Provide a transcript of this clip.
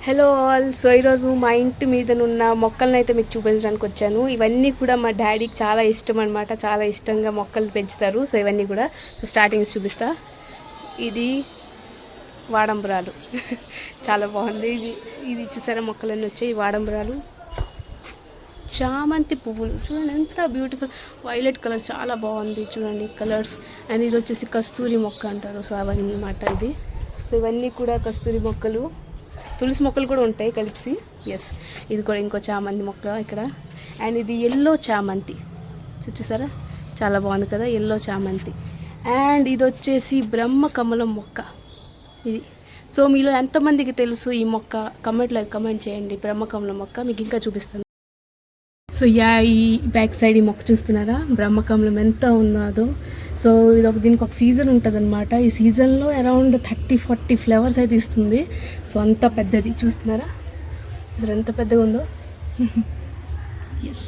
Hello all. So ఈరోజు మా ఇంటి మీదనున్న మొక్కలను అయితే మీకు చూపించడానికి వచ్చాను. ఇవన్నీ కూడా మా డాడీకి చాలా ఇష్టం అనమాట. చాలా ఇష్టంగా మొక్కలు పెంచుతారు. సో ఇవన్నీ కూడా స్టార్టింగ్ చూపిస్తా. ఇది వాడంబరాలు చాలా బాగుంది. ఇది చూసారా మొక్కలన్నీ వచ్చాయి. వాడంబరాలు, చామంతి పువ్వులు చూడండి ఎంత బ్యూటిఫుల్ వైలెట్ కలర్, చాలా బాగుంది చూడండి కలర్స్. అండ్ ఇది వచ్చేసి కస్తూరి మొక్క అంటారు. సో అవన్నీ అన్నమాట ఇది. సో ఇవన్నీ కూడా కస్తూరి మొక్కలు, తులసి మొక్కలు కూడా ఉంటాయి కలిపి. ఎస్, ఇది కూడా ఇంకో చామంతి మొక్క ఇక్కడ. అండ్ ఇది ఎల్లో చామంతి చూసారా, చాలా బాగుంది కదా ఎల్లో చామంతి. అండ్ ఇది వచ్చేసి బ్రహ్మకమలం మొక్క ఇది. సో మీలో ఎంతమందికి తెలుసు ఈ మొక్క కమెంట్లో కమెంట్ చేయండి. బ్రహ్మకమలం మొక్క మీకు ఇంకా చూపిస్తాను. సో ఈ బ్యాక్ సైడ్ ఈ మొక్క చూస్తున్నారా, బ్రహ్మకమలం ఎంత ఉన్నదో. సో దీనికి ఒక సీజన్ ఉంటుంది అనమాట. ఈ సీజన్లో అరౌండ్ 30-40 ఫ్లవర్స్ అయితే ఇస్తుంది. సో అంత పెద్దది చూస్తున్నారా, ఎంత పెద్దగా ఉందో. ఎస్.